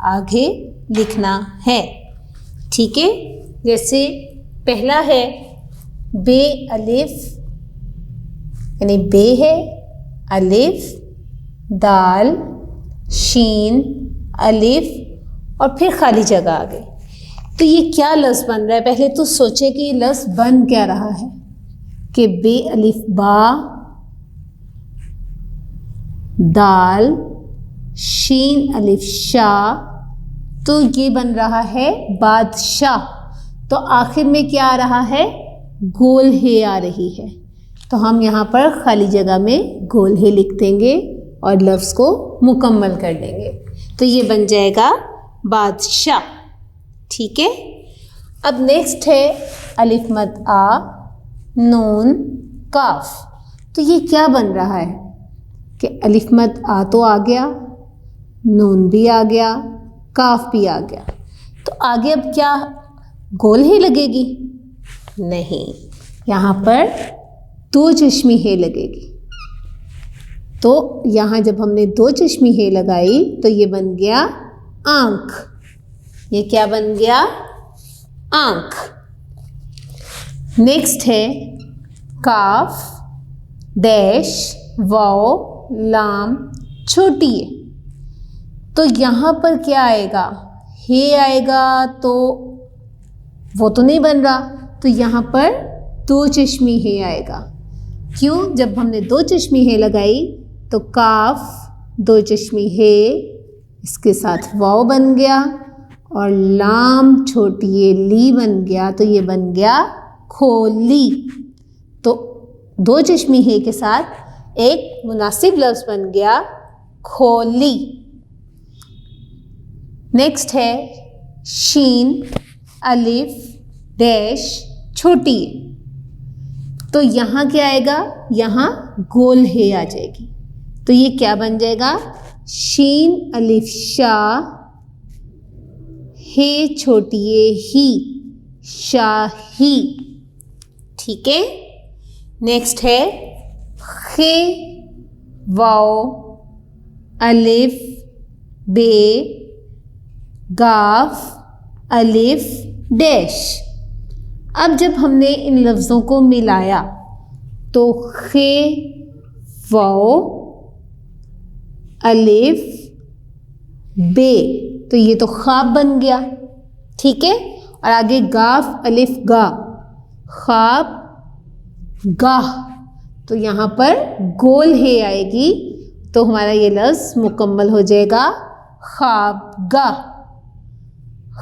आगे लिखना है। ठीक है, जैसे पहला है बे अलिफ, यानी बे है, अलिफ, दाल, शीन, अलिफ और फिर खाली जगह आ गई। तो ये क्या लफ्ज़ बन रहा है? पहले तो सोचे कि ये लफ्ज़ बन क्या रहा है। कि बे अलिफ बा, दाल, शीन अलिफ शाह, तो ये बन रहा है बादशाह। तो आखिर में क्या आ रहा है? गोल्हे आ रही है। तो हम यहाँ पर खाली जगह में गोल्हे लिख देंगे और लफ्ज़ को मुकम्मल कर देंगे। तो ये बन जाएगा बादशाह। ठीक है। अब नेक्स्ट है अलिफ मद आ नून काफ। तो ये क्या बन रहा है कि अलिफ मद आ तो आ गया, नून भी आ गया, काफ भी आ गया, तो आगे अब क्या गोल हे लगेगी? नहीं, यहाँ पर दो चश्मी हे लगेगी। तो यहाँ जब हमने दो चश्मी हे लगाई तो ये बन गया आंख। ये क्या बन गया? आंख। नेक्स्ट है काफ डैश वाव लाम छोटी है। तो यहाँ पर क्या आएगा? हे आएगा, तो वो तो नहीं बन रहा, तो यहाँ पर दो चश्मी हे आएगा। क्यों? जब हमने दो चश्मी हे लगाई तो काफ दो चश्मी हे, इसके साथ वाव बन गया, और लाम छोटी ये ली बन गया, तो ये बन गया खोली। तो दो चश्मी हे के साथ एक मुनासिब लफ्ज़ बन गया खोली। नेक्स्ट है शीन अलिफ डैश छोटी। तो यहाँ क्या आएगा? यहाँ गोल हे आ जाएगी। तो ये क्या बन जाएगा? शीन अलिफ शाह हे छोटी ये ही, शाही। ठीक है। नेक्स्ट है खे वाव अलिफ बे गाफ अलिफ डैश। अब जब हमने इन लफ्ज़ों को मिलाया तो खे वाव अलिफ बे, तो ये तो ख्वाब बन गया। ठीक है। और आगे गाफ अलिफ गा, ख्वाब गाह, तो यहाँ पर गोल हे आएगी, तो हमारा ये लफ्ज़ मुकम्मल हो जाएगा ख्वाबगाह,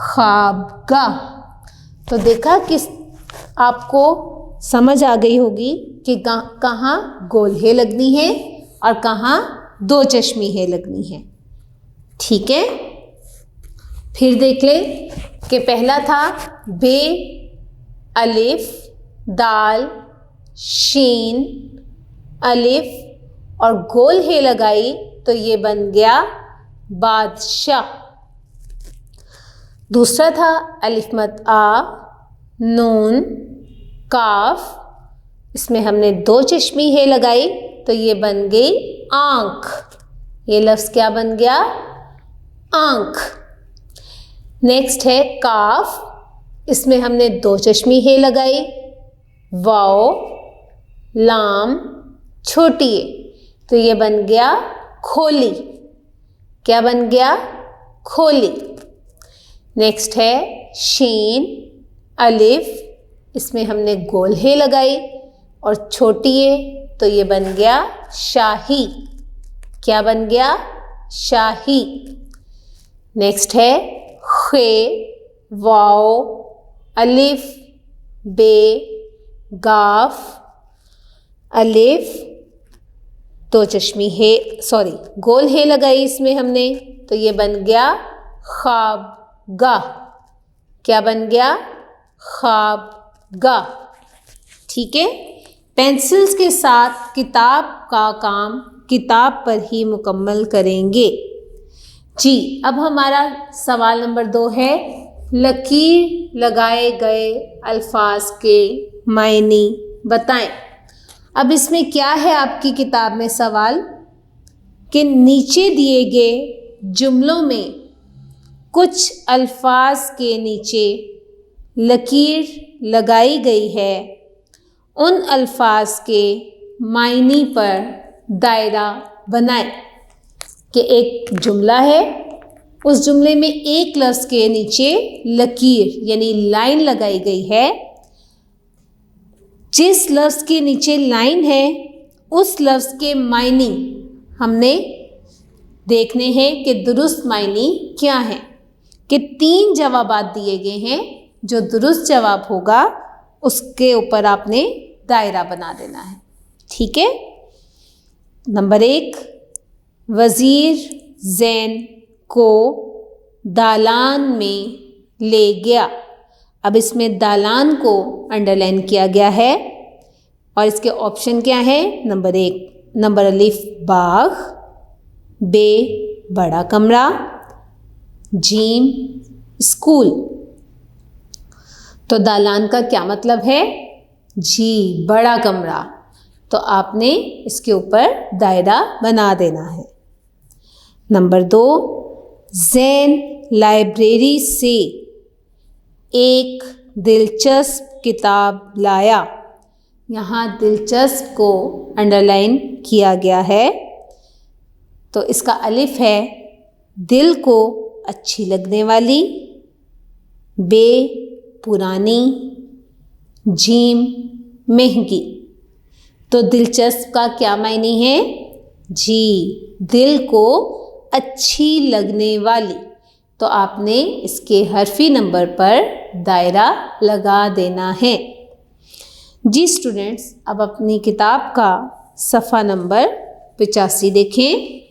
ख्वाबगाह। तो देखा किस आपको समझ आ गई होगी कि कहाँ गोल हे लगनी है और कहाँ दो चश्मी हे लगनी है। ठीक है। फिर देख ले कि पहला था बे अलिफ दाल शीन अलिफ और गोल हे लगाई, तो ये बन गया बादशाह। दूसरा था अलिफ मद आ नून काफ, इसमें हमने दो चश्मी हे लगाई, तो ये बन गई आँख। ये लफ्ज़ क्या बन गया? आँख। नेक्स्ट है काफ, इसमें हमने दो चश्मी हे लगाई, वाव लाम छोटी है, तो ये बन गया खोली। क्या बन गया? खोली। नेक्स्ट है शीन अलिफ, इसमें हमने गोल हे लगाई और छोटी है, तो ये बन गया शाही। क्या बन गया? शाही। नेक्स्ट है खे वाव अलिफ बे गाफ अलिफ दो चश्मी हे गोल हे लगाई इसमें हमने, तो ये बन गया ख्वाबगाह। क्या बन गया? ख्वाबगाह। ठीक है। पेंसिल्स के साथ किताब का काम किताब पर ही मुकम्मल करेंगे। जी, अब हमारा सवाल नंबर 2 है, लकीर लगाए गए अल्फाज के मायने बताएं। अब इसमें क्या है आपकी किताब में सवाल कि नीचे दिए गए जुमलों में कुछ अल्फाज के नीचे लकीर लगाई गई है, उन अल्फाज के मायने पर दायरा बनाएं। कि एक जुमला है, उस जुमले में एक लफ्ज़ के नीचे लकीर यानी लाइन लगाई गई है। जिस लफ्ज़ के नीचे लाइन है उस लफ्ज़ के मायने हमने देखने हैं कि दुरुस्त मायने क्या हैं। कि 3 जवाबात दिए गए हैं, जो दुरुस्त जवाब होगा उसके ऊपर आपने दायरा बना देना है। ठीक है। नंबर 1, वज़ीर ज़ैन को दालान में ले गया। अब इसमें दालान को अंडरलाइन किया गया है और इसके ऑप्शन क्या है? नंबर 1 नंबर अलिफ बाग, बे बड़ा कमरा, जीम स्कूल। तो दालान का क्या मतलब है? जी बड़ा कमरा। तो आपने इसके ऊपर दायरा बना देना है। नंबर 2 ज़ैन लाइब्रेरी से एक दिलचस्प किताब लाया। यहाँ दिलचस्प को अंडरलाइन किया गया है। तो इसका अलिफ है दिल को अच्छी लगने वाली, बे पुरानी, जीम महंगी। तो दिलचस्प का क्या मायने है? जी दिल को अच्छी लगने वाली। तो आपने इसके हरफी नंबर पर दायरा लगा देना है। जी स्टूडेंट्स, अब अपनी किताब का सफ़ा नंबर 85 देखें,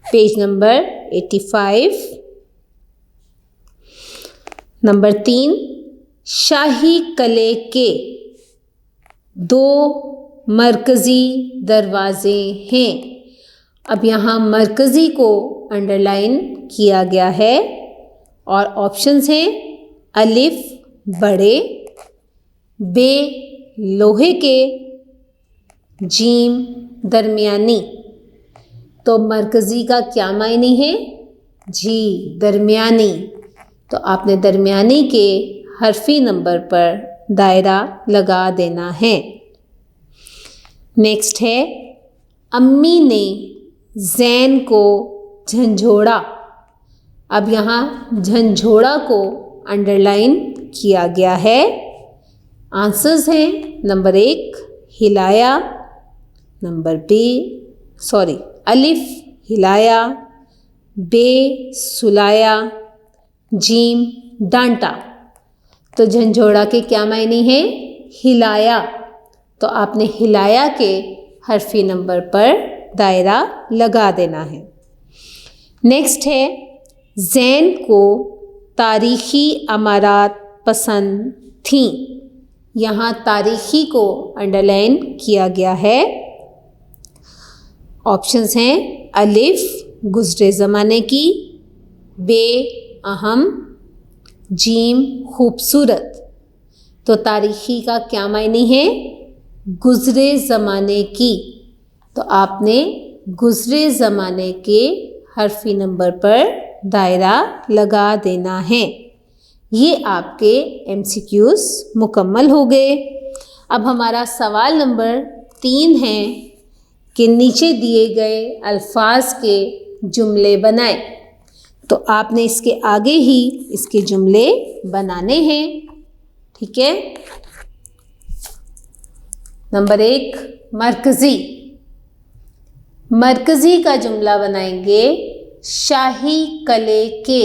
पेज नंबर 85। नंबर 3 शाही किले के 2 मरकज़ी दरवाज़े हैं। अब यहाँ मरकज़ी को अंडरलाइन किया गया है और ऑप्शंस हैं अलिफ बड़े, बे लोहे के, जीम दरमियानी। तो मरकज़ी का क्या मायने है? जी दरमियानी। तो आपने दरमियानी के हरफी नंबर पर दायरा लगा देना है। नेक्स्ट है अम्मी ने ज़ैन को झंझोड़ा। अब यहाँ झंझोड़ा को अंडरलाइन किया गया है। आंसर्स हैं नंबर 1 हिलाया, अलिफ हिलाया, बे सुलाया, जीम डांटा। तो झंझोड़ा के क्या मायने हैं? हिलाया। तो आपने हिलाया के हरफी नंबर पर दायरा लगा देना है। नेक्स्ट है ज़ैन को तारीख़ी अमारात पसंद थीं। यहाँ तारीख़ी को अंडरलाइन किया गया है। ऑप्शंस हैं अलिफ गुज़रे ज़माने की, बे अहम, जीम खूबसूरत। तो तारीख़ी का क्या मायने है? गुज़रे ज़माने की। तो आपने गुज़रे ज़माने के हरफी नंबर पर दायरा लगा देना है। ये आपके MCQs मुकम्मल हो गए। अब हमारा सवाल नंबर 3 है कि नीचे दिए गए अल्फाज के जुमले बनाएं। तो आपने इसके आगे ही इसके जुमले बनाने हैं। ठीक है। नंबर 1 मरकज़ी। मरकज़ी का जुमला बनाएंगे शाही किले के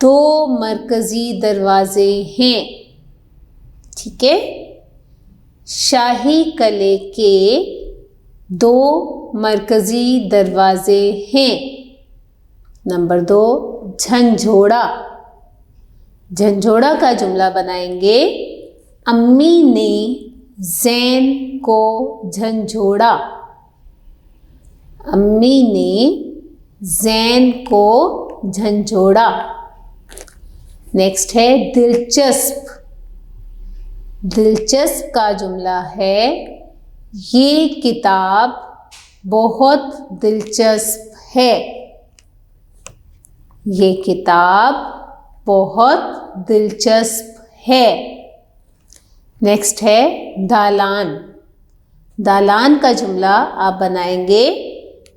2 मरकज़ी दरवाज़े हैं। ठीक है। शाही किले के 2 मरकज़ी दरवाज़े हैं। नंबर 2 झंझोड़ा। झंझोड़ा का जुमला बनाएंगे अम्मी ने ज़ैन को झंझोड़ा। अम्मी ने ज़ैन को झंझोड़ा। नेक्स्ट है दिलचस्प। दिलचस्प का जुमला है ये किताब बहुत दिलचस्प है। ये किताब बहुत दिलचस्प है। नेक्स्ट है दालान। दालान का जुमला आप बनाएंगे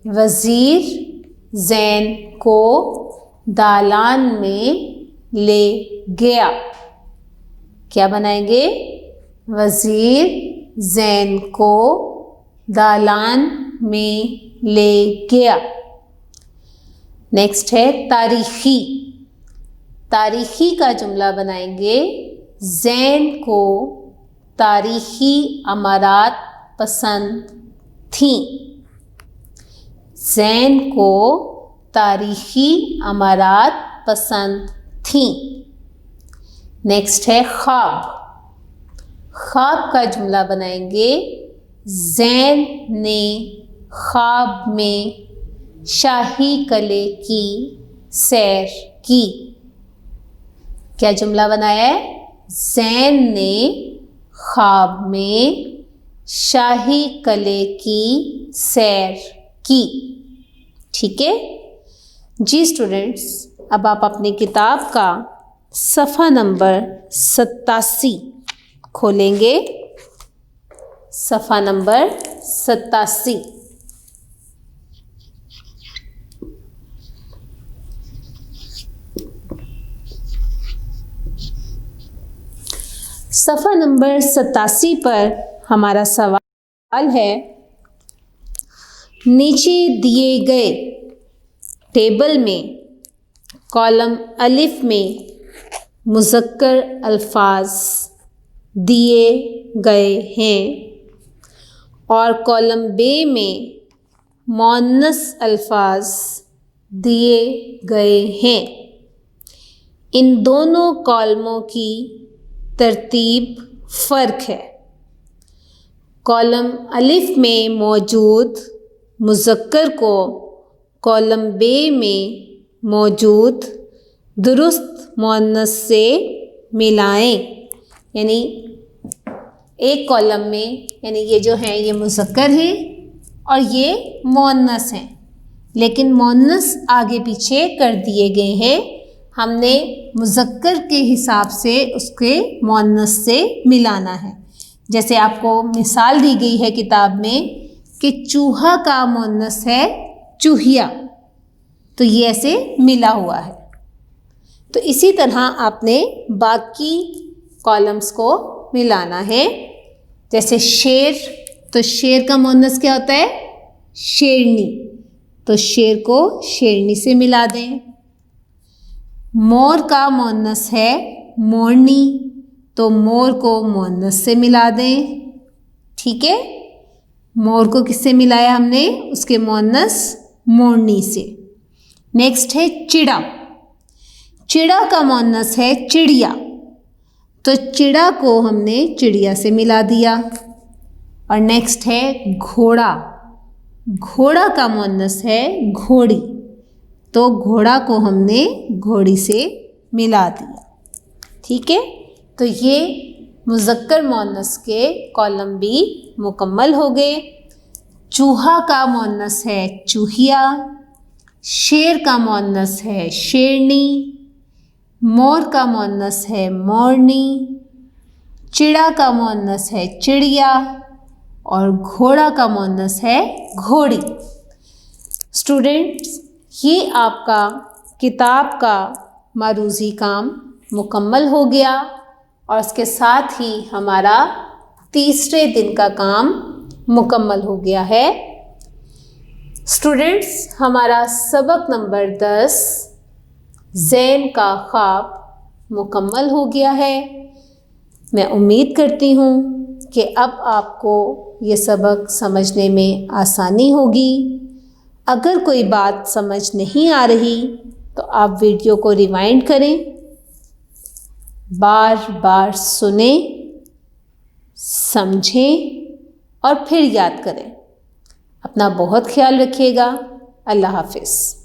वज़ीर ज़ैन को दालान में ले गया। क्या बनाएंगे? वज़ीर ज़ैन को दालान में ले गया। नेक्स्ट है तारीख़ी। तारीख़ी का जुमला बनाएंगे ज़ैन को तारीख़ी अमारात पसंद थीं। जैन को तारीखी अमारात पसंद थीं। नेक्स्ट है ख्वाब। ख्वाब का जुमला बनाएंगे, जैन ने ख्वाब में शाही कले की सैर की। क्या जुमला बनाया है? जैन ने ख्वाब में शाही कले की सैर की। ठीक है जी स्टूडेंट्स, अब आप अपनी किताब का सफ़ा नंबर 87 खोलेंगे। सफ़ा नंबर 87। सफ़ा नंबर 87 पर हमारा सवाल है, नीचे दिए गए टेबल में कॉलम अलिफ में मुज़क्कर अल्फाज दिए गए हैं और कॉलम बे में मुअन्नस अल्फाज दिए गए हैं। इन दोनों कॉलमों की तरतीब फ़र्क है। कॉलम अलिफ में मौजूद मुज़क्कर को कॉलम बे में मौजूद दुरुस्त मुअन्नस से मिलाएं। यानी एक कॉलम में, यानी ये जो है ये मुज़क्कर है और ये मुअन्नस है, लेकिन मुअन्नस आगे पीछे कर दिए गए हैं। हमने मुज़क्कर के हिसाब से उसके मुअन्नस से मिलाना है। जैसे आपको मिसाल दी गई है किताब में कि चूहा का मुअन्नस है चूहिया, तो ये ऐसे मिला हुआ है। तो इसी तरह आपने बाकी कॉलम्स को मिलाना है। जैसे शेर, तो शेर का मुअन्नस क्या होता है? शेरनी, तो शेर को शेरनी से मिला दें। मोर का मुअन्नस है मोरनी, तो मोर को मुअन्नस से मिला दें। ठीक है, मोर को किससे मिलाया हमने? उसके मुअन्नस मोरनी से। नेक्स्ट है चिड़ा। चिड़ा का मुअन्नस है चिड़िया, तो चिड़ा को हमने चिड़िया से मिला दिया। और नेक्स्ट है घोड़ा। घोड़ा का मुअन्नस है घोड़ी, तो घोड़ा को हमने घोड़ी से मिला दिया। ठीक है, तो ये मुज़क्कर मुअन्नस के कॉलम भी मुकम्मल हो गए। चूहा का मुअन्नस है चूहिया, शेर का मुअन्नस है शेरनी, मोर का मुअन्नस है मोरनी, चिड़ा का मुअन्नस है चिड़िया और घोड़ा का मुअन्नस है घोड़ी। स्टूडेंट्स, ये आपका किताब का मारूज़ी काम मुकम्मल हो गया और उसके साथ ही हमारा तीसरे दिन का काम मुकम्मल हो गया है। स्टूडेंट्स, हमारा सबक नंबर 10 ज़ैन का ख्वाब मुकम्मल हो गया है। मैं उम्मीद करती हूँ कि अब आपको ये सबक समझने में आसानी होगी। अगर कोई बात समझ नहीं आ रही तो आप वीडियो को रिवाइंड करें, बार बार सुनें, समझें और फिर याद करें। अपना बहुत ख्याल रखिएगा। अल्लाह हाफ़िज़।